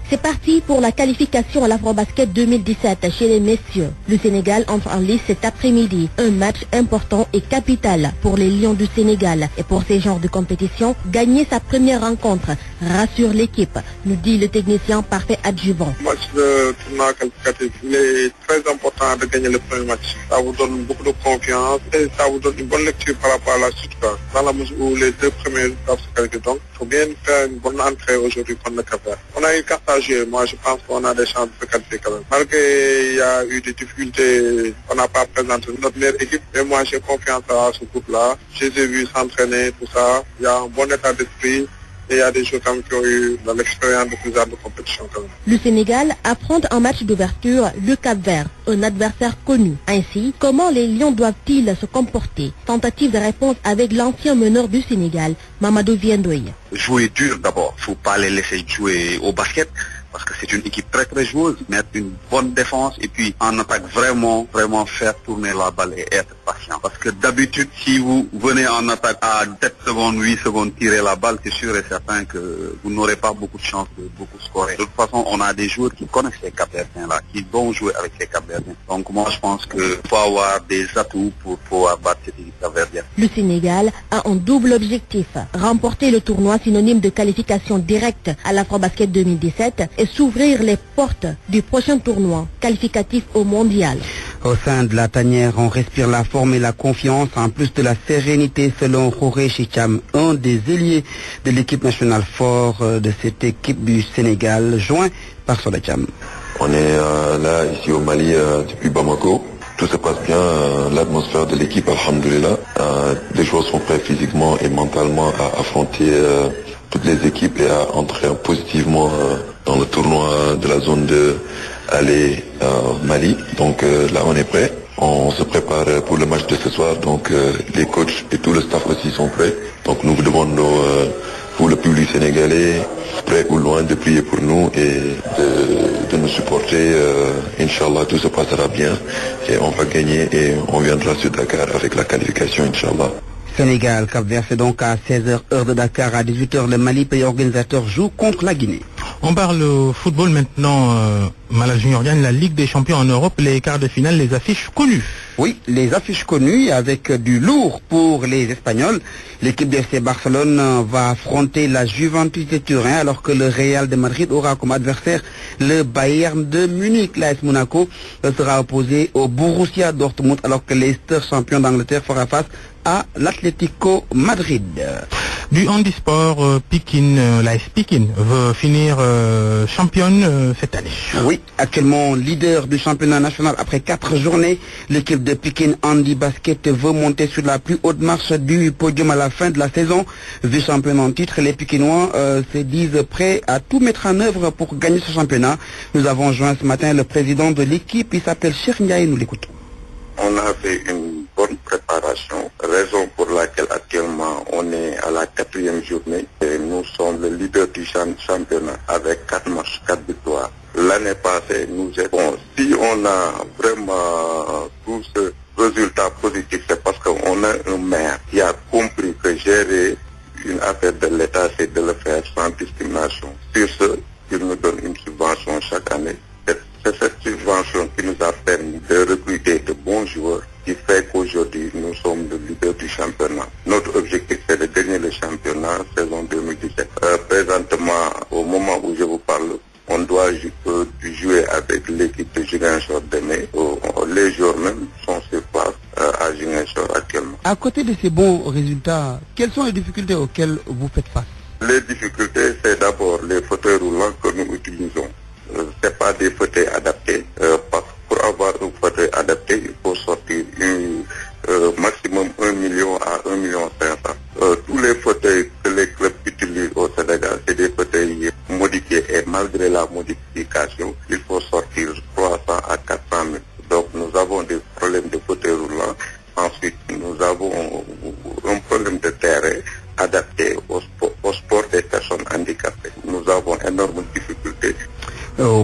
C'est parti pour la qualification à l'Afro-Basket 2017 chez les messieurs. Le Sénégal entre en lice cet après-midi. Un match important et capital pour les Lions du Sénégal. Et pour ces genres de compétition, gagner sa première rencontre rassure l'équipe, nous dit le technicien parfait adjuvant. Le match de tournoi qualificatif, il est très important de gagner le premier match. Ça vous donne beaucoup de confiance et ça vous donne une bonne lecture par rapport à la suite. Dans la mesure où les 2 premiers doivent se qualifier. Donc, il faut bien faire une bonne entrée aujourd'hui contre le Cap-Vert. On a une carte à jouer. Moi, je pense qu'on a des chances de se qualifier quand même. Malgré il y a eu des difficultés, on n'a pas présenté notre meilleure équipe. Mais moi, j'ai confiance à ce groupe-là. Je les ai vus s'entraîner, tout ça. Il y a un bon état d'esprit. Et il y a des joueurs qui ont eu de l'expérience de plusieurs de compétition quand même. Le Sénégal affronte en match d'ouverture le Cap-Vert, un adversaire connu. Ainsi, comment les Lions doivent-ils se comporter? Tentative de réponse avec l'ancien meneur du Sénégal, Mamadou Viendoye. Jouer dur d'abord, il ne faut pas les laisser jouer au basket. Parce que c'est une équipe très très joueuse, mettre une bonne défense et puis en attaque vraiment faire tourner la balle et être patient. Parce que d'habitude, si vous venez en attaque à 7 secondes, 8 secondes, tirer la balle, c'est sûr et certain que vous n'aurez pas beaucoup de chance de beaucoup scorer. De toute façon, on a des joueurs qui connaissent ces Cap-Verdiens-là, qui vont jouer avec ces Cap-Verdiens. Donc moi, je pense qu'il faut avoir des atouts pour pouvoir battre cette équipe capverdienne. Le Sénégal a un double objectif, remporter le tournoi synonyme de qualification directe à l'Afrobasket 2017 et s'ouvrir les portes du prochain tournoi qualificatif au mondial. Au sein de la tanière, on respire la forme et la confiance, en plus de la sérénité, selon Khoré Chicham, un des ailiers de l'équipe nationale fort de cette équipe du Sénégal, joint par Solacham. On est là, ici au Mali, depuis Bamako. Tout se passe bien, l'atmosphère de l'équipe, alhamdoulilah. Les joueurs sont prêts physiquement et mentalement à affronter toutes les équipes et à entrer positivement dans le tournoi de la zone de aller Mali. Donc là on est prêt. On se prépare pour le match de ce soir. Donc les coachs et tout le staff aussi sont prêts. Donc nous vous demandons pour le public sénégalais, près ou loin, de prier pour nous et de nous supporter. Inch'Allah, tout se passera bien et on va gagner et on viendra sur Dakar avec la qualification, Inch'Allah. Sénégal, Cap-Vert, c'est donc à 16h heure de Dakar, à 18h le Mali, pays organisateur, joue contre la Guinée. On parle football maintenant, Mala Junioriane, la Ligue des champions en Europe, les quarts de finale, les affiches connues. Oui, les affiches connues avec du lourd pour les Espagnols. L'équipe de FC Barcelone va affronter la Juventus de Turin alors que le Real de Madrid aura comme adversaire le Bayern de Munich. L'AS Monaco sera opposé au Borussia Dortmund alors que Leicester, champion d'Angleterre, fera face à l'Atlético Madrid. Du handisport, l'AS Pekin veut finir championne cette année. Oui, actuellement leader du championnat national après 4 journées. L'équipe de Pekin Handi Basket veut monter sur la plus haute marche du podium à la fin de la saison. Vice-champion en titre, les Pékinois se disent prêts à tout mettre en œuvre pour gagner ce championnat. Nous avons joint ce matin le président de l'équipe, il s'appelle Cheikh Ndiaye, nous l'écoutons. On a fait une bonne préparation, raison pour laquelle actuellement on est à la 4e journée et nous sommes le leader du championnat avec 4 matchs, 4 victoires. L'année passée, nous étions, si on a vraiment tout ce résultat positif, c'est parce qu'on a un maire qui a compris que gérer une affaire de l'État, c'est de le faire sans discrimination. Sur ce, il nous donne une subvention chaque année. C'est cette subvention qui nous a permis de recruter de bons joueurs qui fait qu'aujourd'hui nous sommes le leader du championnat. Notre objectif c'est de gagner le championnat saison 2017. Présentement, au moment où je vous parle, on doit jouer avec l'équipe de Ziguinchor demain. Les joueurs même sont sur place à Ziguinchor actuellement. À côté de ces bons résultats, quelles sont les difficultés auxquelles vous faites face? Les difficultés, c'est d'abord les fauteuils roulants que nous utilisons. C'est pas des fauteuils adaptés. Parce que pour avoir un fauteuil adapté, il faut sortir maximum 1 million à 1,5 million. Tous les fauteuils que les clubs utilisent au Sénégal, c'est des fauteuils modifiés et malgré la modification, il faut sortir 300 à 400 000. Donc nous avons des problèmes de fauteuils roulants. Ensuite, nous avons un problème de terrain adapté au sport des personnes handicapées. Nous avons énormément de difficultés.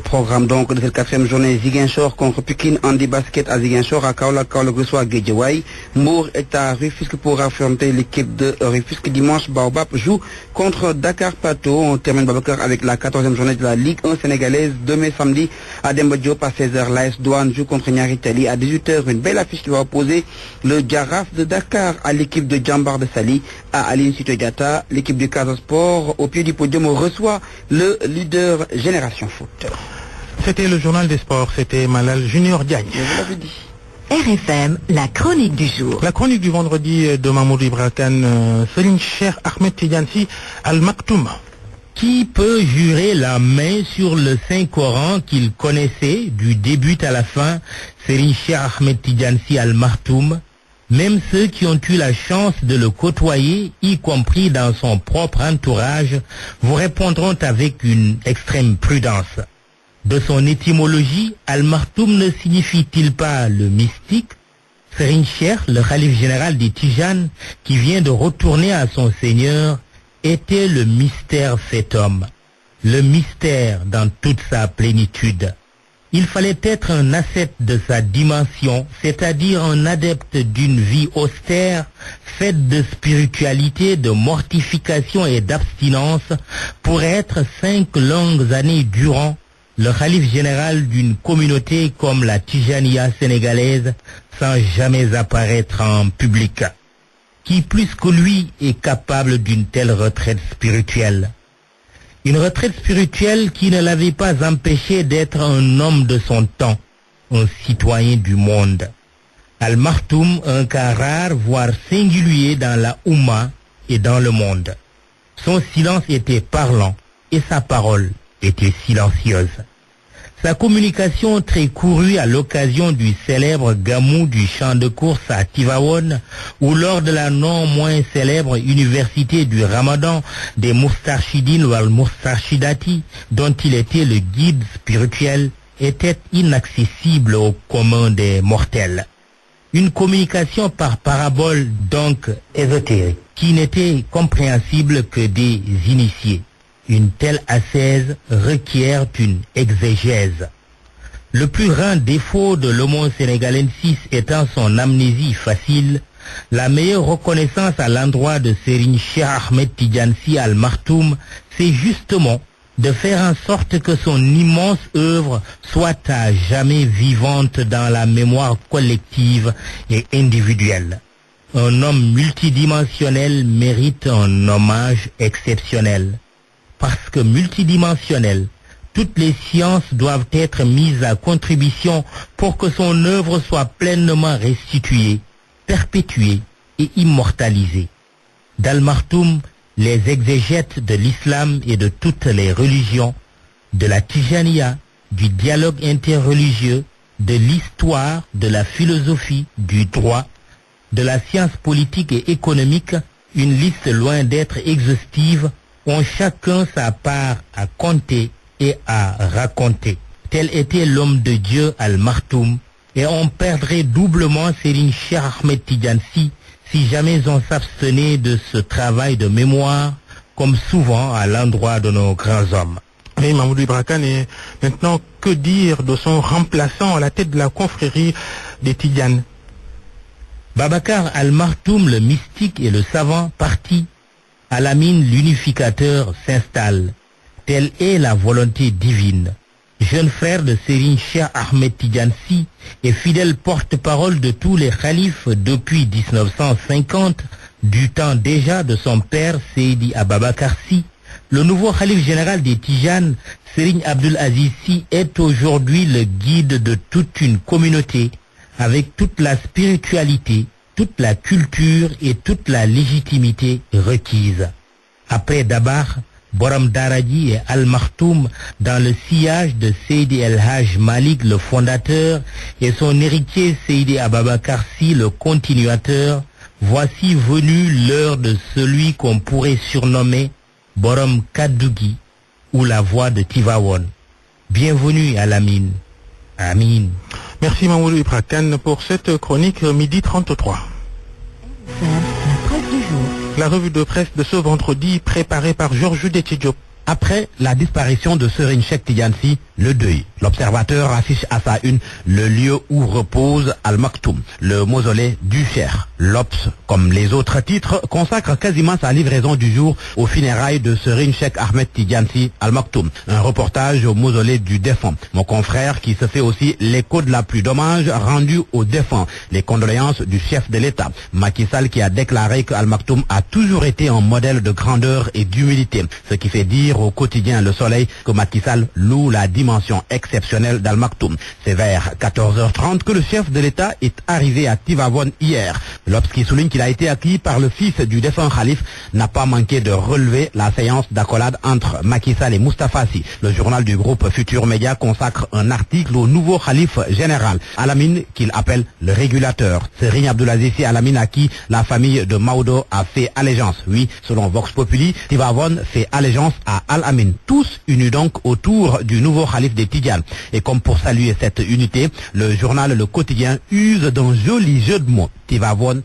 programme donc de cette 4e journée, Ziguinchor contre Pikine, handi basket à Ziguinchor, à Kaolack reçoit Guédiawaye. Mbour est à Rufisque pour affronter l'équipe de Rufisque. Dimanche, Baobab joue contre Dakar Plateau. On termine Babacar avec la 14e journée de la Ligue 1 sénégalaise. Demain samedi à Demba Diop à 16h, l'AS Douane joue contre Niary Tally. À 18h, une belle affiche qui va opposer le Jaraaf de Dakar à l'équipe de Djambar de Sali. À Aline Sitoé Diatta, l'équipe du Casa Sport au pied du podium reçoit le leader Génération Foot. C'était le journal des sports, c'était Malal Junior Diagne. Je vous l'avais dit. RFM, la chronique du jour. La chronique du vendredi de Mahmoud Ibra Kane, Serigne Cheikh Ahmed Tidiane Sy Al Maktoum. Qui peut jurer la main sur le Saint-Coran qu'il connaissait du début à la fin, Serigne Cheikh Ahmed Tidiane Sy Al Maktoum? Même ceux qui ont eu la chance de le côtoyer, y compris dans son propre entourage, vous répondront avec une extrême prudence. De son étymologie, Al-Maktoum ne signifie-t-il pas le mystique? Serigne Cheikh, le khalife général des Tijanes, qui vient de retourner à son Seigneur, était le mystère fait homme. Le mystère dans toute sa plénitude. Il fallait être un ascète de sa dimension, c'est-à-dire un adepte d'une vie austère, faite de spiritualité, de mortification et d'abstinence, pour être 5 longues années durant le khalife général d'une communauté comme la Tijaniya sénégalaise, sans jamais apparaître en public. Qui plus que lui est capable d'une telle retraite spirituelle? Une retraite spirituelle qui ne l'avait pas empêché d'être un homme de son temps, un citoyen du monde. Al-Maktoum, un cas rare, voire singulier dans la Oumma et dans le monde. Son silence était parlant et sa parole était silencieuse. Sa communication très courue à l'occasion du célèbre gamou du champ de course à Tivaouane ou lors de la non moins célèbre université du Ramadan des Moustarchidines ou Al-Moustarchidati, dont il était le guide spirituel, était inaccessible au commun des mortels. Une communication par parabole donc ésotérique, qui n'était compréhensible que des initiés. Une telle ascèse requiert une exégèse. Le plus grand défaut de l'homo sénégalensis étant son amnésie facile, la meilleure reconnaissance à l'endroit de Serigne Cheikh Ahmed Tidiane Sy Al Maktoum, c'est justement de faire en sorte que son immense œuvre soit à jamais vivante dans la mémoire collective et individuelle. Un homme multidimensionnel mérite un hommage exceptionnel. Parce que multidimensionnel, toutes les sciences doivent être mises à contribution pour que son œuvre soit pleinement restituée, perpétuée et immortalisée. D'Al Maktoum, les exégètes de l'islam et de toutes les religions, de la Tijaniya, du dialogue interreligieux, de l'histoire, de la philosophie, du droit, de la science politique et économique, une liste loin d'être exhaustive, ont chacun sa part à compter et à raconter. Tel était l'homme de Dieu Al Maktoum, et on perdrait doublement Serigne Cheikh Ahmed Tidiane Sy si jamais on s'abstenait de ce travail de mémoire, comme souvent à l'endroit de nos grands hommes. Oui, Mahmoud Ibra Kane, et maintenant, que dire de son remplaçant à la tête de la confrérie des Tidianes? Babacar Al Maktoum, le mystique et le savant, parti. Alamine, l'unificateur, s'installe. Telle est la volonté divine. Jeune frère de Serigne Cheikh Ahmed Tidiane Sy et fidèle porte-parole de tous les khalifes depuis 1950, du temps déjà de son père Seydi Ababakar Sy, le nouveau khalife général des Tijanes, Serigne Abdul Aziz Sy, est aujourd'hui le guide de toute une communauté, avec toute la spiritualité, toute la culture et toute la légitimité requise. Après Dabar, Boram Daraji et Al Maktoum, dans le sillage de Seydi El Haj Malik, le fondateur, et son héritier Seydi Ababakar Sy, le continuateur, voici venue l'heure de celui qu'on pourrait surnommer Borom Kadougi, ou la voix de Tivaouane. Bienvenue à Lamine. Amin. Merci Mahmoud Ibra Kane pour cette chronique midi 33. La presse du jour. La revue de presse de ce vendredi préparée par Georges Détidiop. Après la disparition de Serigne Cheikh Tidiane Sy, le deuil. L'Observateur affiche à sa une le lieu où repose Al Maktoum, le mausolée du Cheikh. L'Obs, comme les autres titres, consacre quasiment sa livraison du jour aux funérailles de Serigne Cheikh Ahmed Tidiane Sy Al Maktoum. Un reportage au mausolée du défunt. Mon confrère qui se fait aussi l'écho de la pluie d'hommage rendue au défunt. Les condoléances du chef de l'État, Macky Sall, qui a déclaré que Al Maktoum a toujours été un modèle de grandeur et d'humilité. Ce qui fait dire au quotidien Le Soleil que Macky Sall loue la dimension exceptionnelle d'Al Maktoum. C'est vers 14h30 que le chef de l'État est arrivé à Tivaouane hier. L'Obs qui souligne qu'il a été accueilli par le fils du défunt Khalif n'a pas manqué de relever la séance d'accolade entre Macky Sall et Moustapha Sy. Le journal du groupe Futur Média consacre un article au nouveau Khalif général, Al-Amin, qu'il appelle le régulateur. Serigne Abdoulaziz Sy Al Amine, à qui la famille de Maodo a fait allégeance. Oui, selon Vox Populi, Tivaouane fait allégeance à Al-Amin. Tous unis donc autour du nouveau Khalif des Tidjanes. Et comme pour saluer cette unité, le journal Le Quotidien use d'un joli jeu de mots. Tivaouane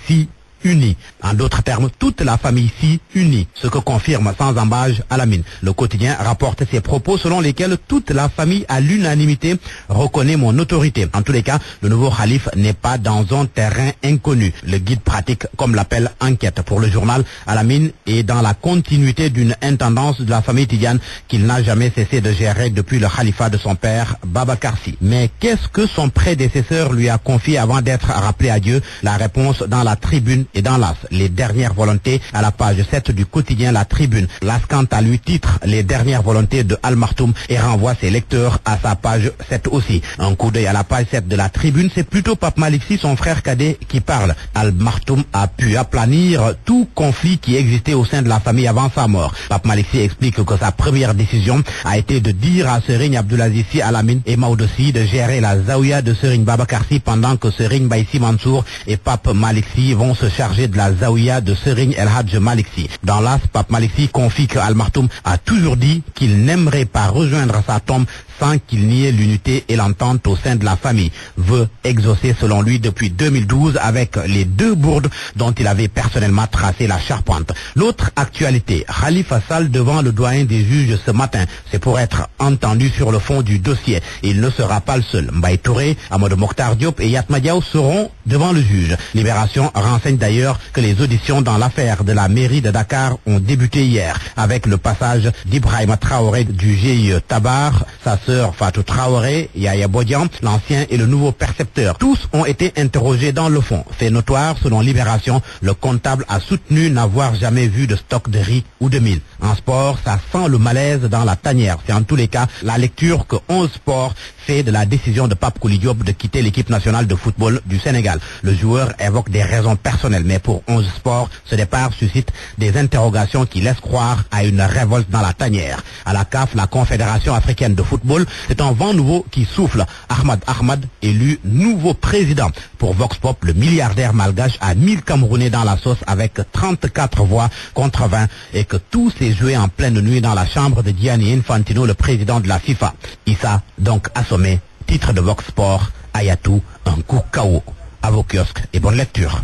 Sy unis. En d'autres termes, toute la famille Sy unie, ce que confirme sans embâche Al-Amin. Le quotidien rapporte ses propos selon lesquels toute la famille à l'unanimité reconnaît mon autorité. En tous les cas, le nouveau Khalif n'est pas dans un terrain inconnu. Le guide pratique, comme l'appelle Enquête pour le journal, Al-Amin est dans la continuité d'une intendance de la famille Tidjane qu'il n'a jamais cessé de gérer depuis le califat de son père, Babacar Sy. Mais qu'est-ce que son prédécesseur lui a confié avant d'être rappelé à Dieu? La réponse dans la Tribune et dans l'As. Les dernières volontés à la page 7 du quotidien La Tribune. L'As, quant à lui, titre les dernières volontés de Al Maktoum et renvoie ses lecteurs à sa page 7 aussi. Un coup d'œil à la page 7 de La Tribune, c'est plutôt Pape Malick Sy, son frère cadet, qui parle. Al Maktoum a pu aplanir tout conflit qui existait au sein de la famille avant sa mort. Pape Malick Sy explique que sa première décision a été de dire à Serigne Abdoulaziz Sy Al Amine et Maodo Sy de gérer la Zaouia de Serigne Babacar Sy pendant que Serigne Baye Sy Mansour et Pape Malick Sy vont se chargé de la Zaouia de Serigne El Hadj Malick Sy. Dans l'As, Pape Malick Sy confie que Al Maktoum a toujours dit qu'il n'aimerait pas rejoindre sa tombe sans qu'il n'y ait l'unité et l'entente au sein de la famille. Veut exaucer selon lui depuis 2012 avec les 2 bourdes dont il avait personnellement tracé la charpente. L'autre actualité, Khalifa Sall devant le doyen des juges ce matin. C'est pour être entendu sur le fond du dossier. Il ne sera pas le seul. Mbaye Touré, Amadou Mokhtar Diop et Yatma Diaw seront devant le juge. Libération renseigne d'ailleurs que les auditions dans l'affaire de la mairie de Dakar ont débuté hier avec le passage d'Ibrahima Traoré du GIE Tabar, sa sœur Fatou Traoré, Yaya Bodian, l'ancien et le nouveau percepteur. Tous ont été interrogés dans le fond. Fait notoire, selon Libération, le comptable a soutenu n'avoir jamais vu de stock de riz ou de mil. En sport, ça sent le malaise dans la tanière. C'est en tous les cas la lecture que 11 Sports fait de la décision de Pape Kouli Diop de quitter l'équipe nationale de football du Sénégal. Le joueur évoque des raisons personnelles, mais pour 11 Sports, ce départ suscite des interrogations qui laissent croire à une révolte dans la tanière. À la CAF, la Confédération africaine de football, c'est un vent nouveau qui souffle. Ahmad élu nouveau président. Pour Vox Pop, le milliardaire malgache a 1000 Camerounais dans la sauce avec 34 voix contre 20 et que tout s'est joué en pleine nuit dans la chambre de Gianni Infantino, le président de la FIFA. Issa, donc assommé, titre de Vox Sport, Ayatou, un coup KO. À vos kiosques et bonne lecture.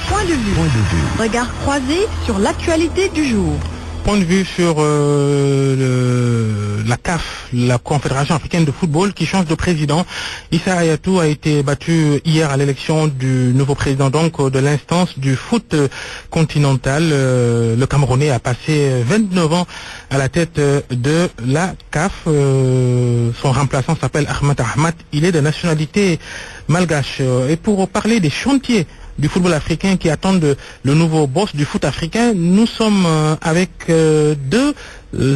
Point de vue. Regard croisé sur l'actualité du jour. Point de vue sur la CAF, la Confédération africaine de football, qui change de président. Issa Ayatou a été battu hier à l'élection du nouveau président donc de l'instance du foot continental. Le Camerounais a passé 29 ans à la tête de la CAF. Son remplaçant s'appelle Ahmad. Il est de nationalité malgache. Et pour parler des chantiers du football africain qui attendent le nouveau boss du foot africain, nous sommes avec 2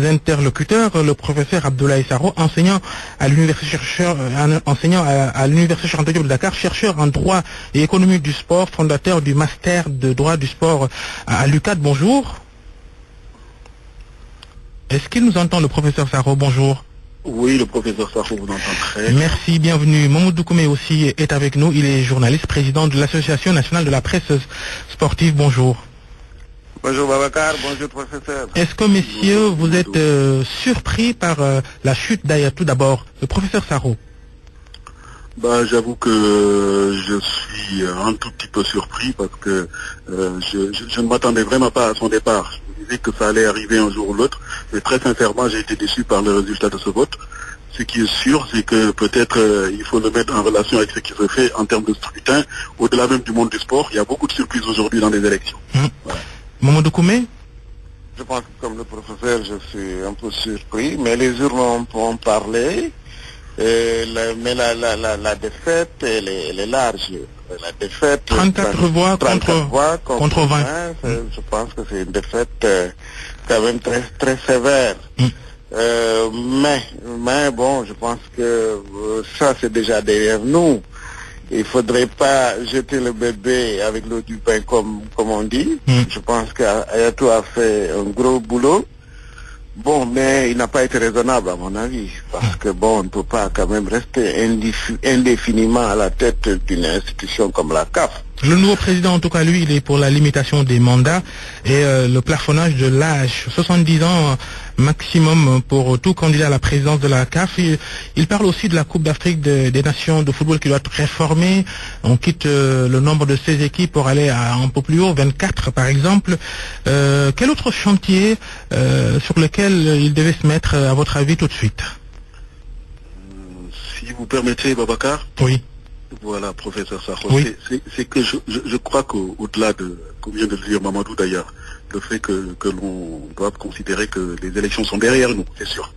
interlocuteurs, le professeur Abdoulaye Saro, enseignant à l'université Cheikh Anta Diop de Dakar, chercheur en droit et économie du sport, fondateur du master de droit du sport à l'UCAD. Bonjour. Est-ce qu'il nous entend, le professeur Saro? Bonjour. Oui, le professeur Sarko vous entend très bien. Merci, bienvenue. Mamoudou Koumé aussi est avec nous. Il est journaliste, président de l'Association nationale de la presse sportive. Bonjour. Bonjour Babacar, bonjour professeur. Est-ce que messieurs, vous êtes surpris par la chute d'Ayatou d'abord? Le professeur Saro. J'avoue que je suis un tout petit peu surpris parce que je ne m'attendais vraiment pas à son départ. Je me disais que ça allait arriver un jour ou l'autre. Et très sincèrement, j'ai été déçu par le résultat de ce vote. Ce qui est sûr, c'est que peut-être il faut le mettre en relation avec ce qui se fait en termes de scrutin. Au-delà même du monde du sport, il y a beaucoup de surprises aujourd'hui dans les élections. Voilà. Mamadou Koumé? Je pense que comme le professeur, je suis un peu surpris, mais les urnes ont parlé. Mais la défaite, elle est large. La défaite, 34 voix contre 20. Je pense que c'est une défaite quand même très, très sévère. Mais bon, je pense que ça c'est déjà derrière nous. Il faudrait pas jeter le bébé avec l'eau du bain comme on dit. Je pense qu'Ayatou a fait un gros boulot. Bon, mais il n'a pas été raisonnable à mon avis, parce que bon, on ne peut pas quand même rester indéfiniment à la tête d'une institution comme la CAF. Le nouveau président, en tout cas, lui, il est pour la limitation des mandats et le plafonnage de l'âge. 70 ans maximum pour tout candidat à la présidence de la CAF. Il parle aussi de la Coupe d'Afrique des Nations de football qui doit être réformée. On quitte le nombre de 16 équipes pour aller à un peu plus haut, 24 par exemple. Quel autre chantier sur lequel il devait se mettre, à votre avis, tout de suite? Si vous permettez, Babacar. Oui. Voilà, professeur Sakho. Oui. C'est que je crois qu'au-delà de, comme vient de le dire Mamadou d'ailleurs, le fait que l'on doit considérer que les élections sont derrière nous, c'est sûr.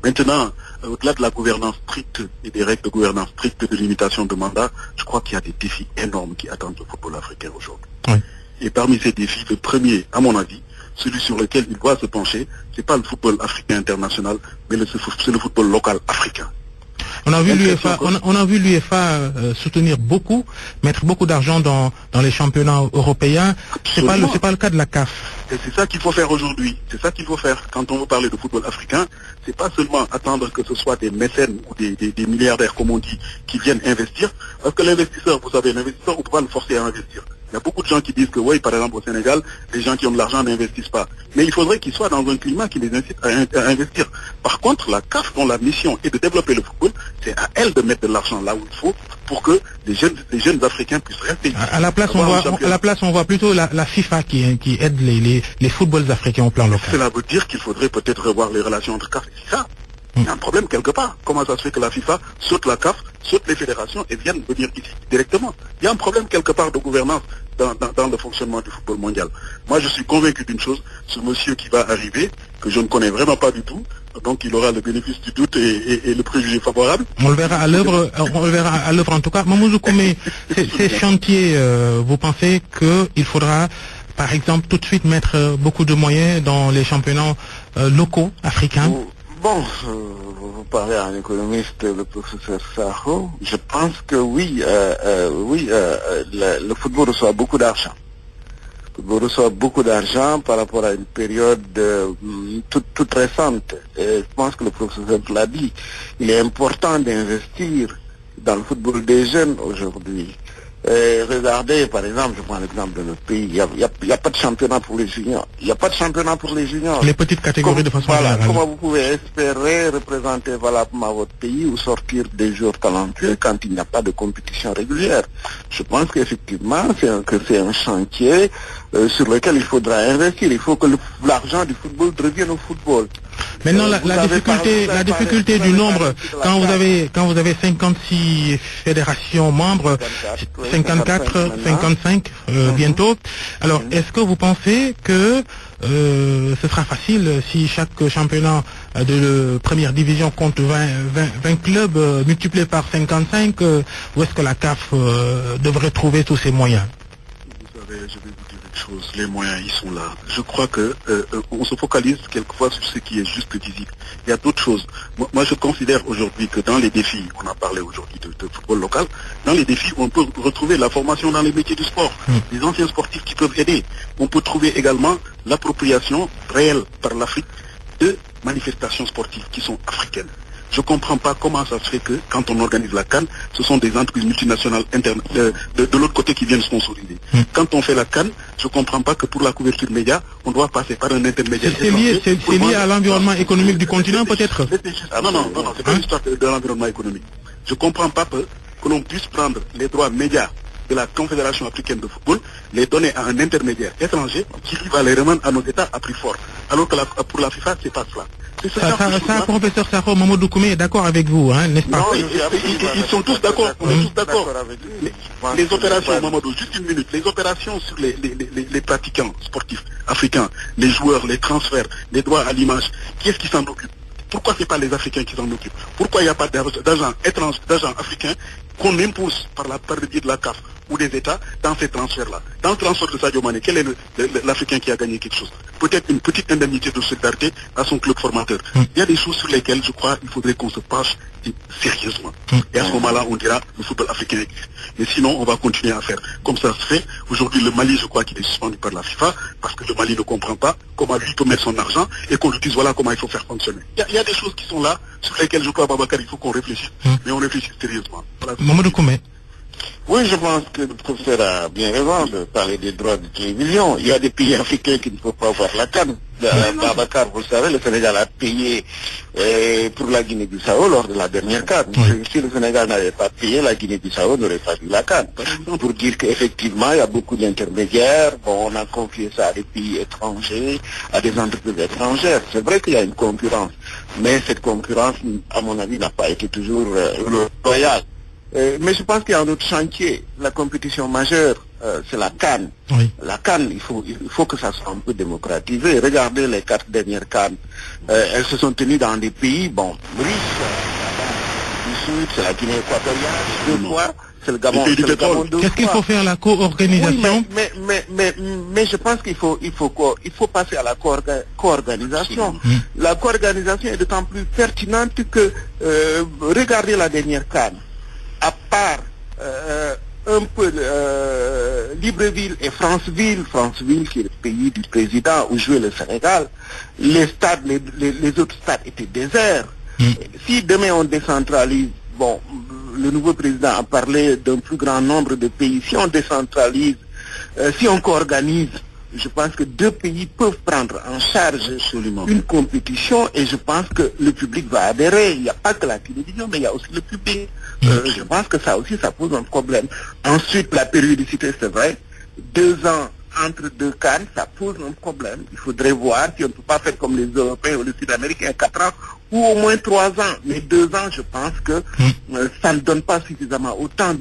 Maintenant, au-delà de la gouvernance stricte et des règles de gouvernance stricte de limitation de mandat, je crois qu'il y a des défis énormes qui attendent le football africain aujourd'hui. Oui. Et parmi ces défis, le premier, à mon avis, celui sur lequel il doit se pencher, c'est pas le football africain international, mais c'est le football local africain. On a vu l'UEFA soutenir beaucoup, mettre beaucoup d'argent dans les championnats européens. C'est pas le cas de la CAF. Et c'est ça qu'il faut faire aujourd'hui. C'est ça qu'il faut faire. Quand on veut parler de football africain, c'est pas seulement attendre que ce soit des mécènes ou des milliardaires, comme on dit, qui viennent investir. Parce que l'investisseur, vous savez, l'investisseur, on ne peut pas le forcer à investir. Il y a beaucoup de gens qui disent que oui, par exemple au Sénégal, les gens qui ont de l'argent n'investissent pas. Mais il faudrait qu'ils soient dans un climat qui les incite à investir. Par contre, la CAF, dont la mission est de développer le football, c'est à elle de mettre de l'argent là où il faut pour que les jeunes Africains puissent rester. À la place, on voit plutôt la FIFA qui aide les footballs africains au plan local. Cela veut dire qu'il faudrait peut-être revoir les relations entre CAF et FIFA. Il y a un problème quelque part. Comment ça se fait que la FIFA saute la CAF, saute les fédérations et viennent venir ici directement? Il y a un problème quelque part de gouvernance dans le fonctionnement du football mondial. Moi, je suis convaincu d'une chose, ce monsieur qui va arriver, que je ne connais vraiment pas du tout, donc il aura le bénéfice du doute et le préjugé favorable. On le verra à l'œuvre en tout cas. Mamadou Koumé, ces chantiers, vous pensez qu'il faudra, par exemple, tout de suite mettre beaucoup de moyens dans les championnats locaux africains? Bon, vous parlez à un économiste, le professeur Sakho. Je pense que oui, le football reçoit beaucoup d'argent. Le football reçoit beaucoup d'argent par rapport à une période toute récente. Et je pense que le professeur l'a dit. Il est important d'investir dans le football des jeunes aujourd'hui. Regardez, par exemple, je prends l'exemple de notre pays, il n'y a pas de championnat pour les juniors. Il n'y a pas de championnat pour les juniors. Les petites catégories de façon générale. Comment vous pouvez espérer représenter valablement votre pays ou sortir des joueurs talentueux quand il n'y a pas de compétition régulière? Je pense qu'effectivement, c'est un chantier sur lequel il faudra investir. Il faut que l'argent du football revienne au football. Maintenant, la difficulté du nombre, quand vous avez 56 fédérations membres, 54, 55 bientôt. Alors, est-ce que vous pensez que ce sera facile si chaque championnat de première division compte 20 clubs multipliés par 55, où est-ce que la CAF devrait trouver tous ces moyens? Vous savez, je vais vous dire une chose, les moyens, ils sont là. Je crois que on se focalise quelquefois sur ce qui est juste visible. Il y a d'autres choses. Moi, je considère aujourd'hui que dans les défis, on a parlé aujourd'hui de football local, dans les défis, on peut retrouver la formation dans les métiers du sport, les anciens sportifs qui peuvent aider. On peut trouver également l'appropriation réelle par l'Afrique de manifestations sportives qui sont africaines. Je ne comprends pas comment ça se fait que, quand on organise la CAN, ce sont des entreprises multinationales internes de l'autre côté qui viennent se consolider. Quand on fait la CAN, je ne comprends pas que pour la couverture média, on doit passer par un intermédiaire. C'est lié à l'environnement économique du continent, peut-être? Non, c'est pas l'histoire de l'environnement économique. Je ne comprends pas que l'on puisse prendre les droits médias de la Confédération africaine de football, les donner à un intermédiaire étranger qui va les remettre à nos États à prix fort. Alors que pour la FIFA, c'est pas cela. Ça, professeur Sakho, Mamadou Koumé est d'accord avec vous, hein, n'est-ce pas? Non, ils sont tous d'accord. On est tous d'accord. Les opérations, Mamadou, juste une minute. Les opérations sur les pratiquants sportifs africains, les joueurs, les transferts, les droits à l'image, qui est-ce qui s'en occupe? Pourquoi c'est pas les Africains qui s'en occupent? Pourquoi il n'y a pas d'agents étrangers, d'agents africains qu'on impulse par le biais de la CAF ou des États dans ces transferts-là? Dans le transfert de Sadio Mané, quel est l'Africain qui a gagné quelque chose? Peut-être une petite indemnité de solidarité à son club formateur. Il y a des choses sur lesquelles, je crois, il faudrait qu'on se penche sérieusement. Et à ce moment-là, on dira le football africain existe. Mais sinon, on va continuer à faire comme ça se fait. Aujourd'hui, le Mali, je crois qu'il est suspendu par la FIFA parce que le Mali ne comprend pas comment lui peut mettre son argent et qu'on lui dise voilà comment il faut faire fonctionner. Il y a des choses qui sont là sur lesquelles je crois, Babacar, il faut qu'on réfléchisse. Mais on réfléchisse sérieusement. Voilà. Mamadou Koumé. Oui, je pense que le professeur a bien raison de parler des droits de télévision. Il y a des pays africains qui ne peuvent pas voir la CAN. Babacar, vous le savez, le Sénégal a payé pour la Guinée-Bissau lors de la dernière CAN. Si le Sénégal n'avait pas payé, la Guinée-Bissau n'aurait pas eu la CAN. Pour dire qu'effectivement, il y a beaucoup d'intermédiaires. Bon, on a confié ça à des pays étrangers, à des entreprises étrangères. C'est vrai qu'il y a une concurrence. Mais cette concurrence, à mon avis, n'a pas été toujours loyale. Mais je pense qu'il y a un autre chantier. La compétition majeure, c'est la CAN. Oui. La CAN, il faut que ça soit un peu démocratisé. Regardez les 4 dernières CAN. Elles se sont tenues dans des pays, bon, riches. Du Sud, c'est la Guinée équatoriale, 2 fois. C'est le Gabon. Qu'est-ce qu'il faut faire, la co-organisation? Oui, mais je pense qu'il faut passer à la co-organisation. La co-organisation est d'autant plus pertinente que regardez la dernière CAN. À part un peu Libreville et Franceville qui est le pays du président où jouait le Sénégal, les autres stades étaient déserts. Si demain on décentralise, bon, le nouveau président a parlé d'un plus grand nombre de pays, si on décentralise, si on co-organise, je pense que 2 pays peuvent prendre en charge une compétition et je pense que le public va adhérer. Il n'y a pas que la télévision, mais il y a aussi le public. Je pense que ça aussi, ça pose un problème. Ensuite, la périodicité, c'est vrai. 2 ans entre 2 CAN, ça pose un problème. Il faudrait voir si on ne peut pas faire comme les Européens ou les Sud-Américains 4 ans ou au moins 3 ans. Mais 2 ans, je pense que ça ne donne pas suffisamment autant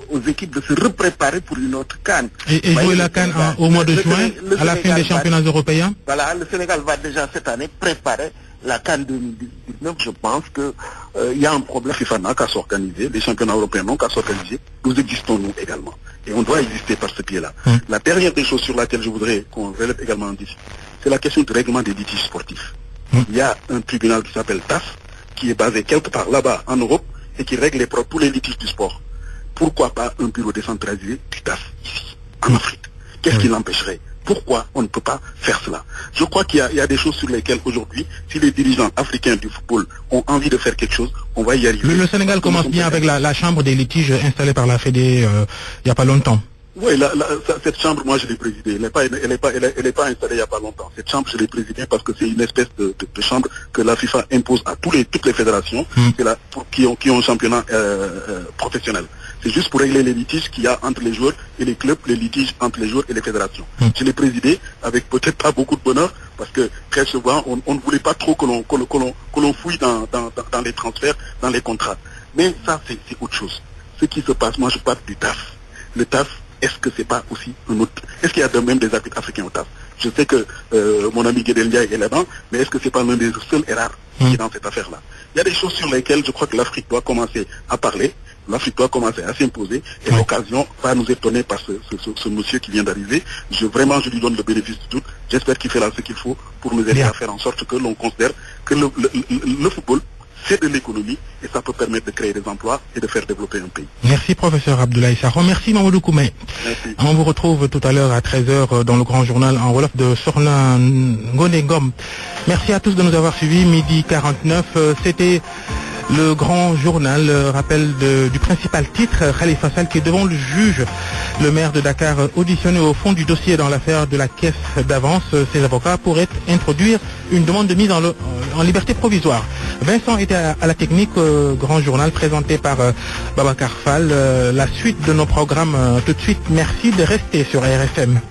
aux équipes de se repréparer pour une autre CAN. Et jouer la CAN au mois de juin, à la fin des championnats européens? Voilà, le Sénégal va déjà cette année préparer la CAN 2019. Je pense que il y a un problème. FIFA n'a qu'à s'organiser, les championnats européens n'ont qu'à s'organiser. Nous existons nous également. Et on doit exister par ce pied-là. La dernière des choses sur laquelle je voudrais qu'on relève également un défi, c'est la question du règlement des litiges sportifs. Il y a un tribunal qui s'appelle TAF, qui est basé quelque part là-bas en Europe et qui règle tous les litiges du sport. Pourquoi pas un bureau décentralisé du TAF ici, en Afrique? Qu'est-ce qui l'empêcherait? Pourquoi on ne peut pas faire cela? Je crois qu'il y a des choses sur lesquelles aujourd'hui, si les dirigeants africains du football ont envie de faire quelque chose, on va y arriver. Le Sénégal commence bien avec la chambre des litiges installée par la Fédé il n'y a pas longtemps. Oui, cette chambre, moi je l'ai présidée. Elle n'est pas installée il n'y a pas longtemps. Cette chambre, je l'ai présidée parce que c'est une espèce de chambre que la FIFA impose à toutes les fédérations qui ont un championnat professionnel. C'est juste pour régler les litiges qu'il y a entre les joueurs et les clubs, les litiges entre les joueurs et les fédérations. Je l'ai présidée avec peut-être pas beaucoup de bonheur parce que très souvent, on ne voulait pas trop que l'on fouille dans les transferts, dans les contrats. Mais ça, c'est autre chose. Ce qui se passe, moi je parle du TAF. Le TAF, est-ce que c'est pas aussi un autre... Est-ce qu'il y a même des arbitres africains au TAF? Je sais que mon ami Guédel Ndiaye est là-dedans, mais est-ce que c'est pas l'un des seuls et rares qui est dans cette affaire-là? Il y a des choses sur lesquelles je crois que l'Afrique doit commencer à parler, l'Afrique doit commencer à s'imposer, et l'occasion va nous étonner par ce monsieur qui vient d'arriver. Je lui donne le bénéfice du doute. J'espère qu'il fait là ce qu'il faut pour nous aider à faire en sorte que l'on considère que le football, c'est de l'économie et ça peut permettre de créer des emplois et de faire développer un pays. Merci professeur Abdoulaye Sakho. Merci Mamadou Koumé. Merci. On vous retrouve tout à l'heure à 13h dans le grand journal en Wolof de Sorna Ngone-Ngom. Merci à tous de nous avoir suivis. Midi 49, c'était le grand journal, rappel du principal titre, Khalifa Sall qui est devant le juge. Le maire de Dakar auditionné au fond du dossier dans l'affaire de la caisse d'avance. Ses avocats pourraient introduire une demande de mise en liberté provisoire. Vincent était à la technique, grand journal présenté par Babacar Fall. La suite de nos programmes tout de suite. Merci de rester sur RFM.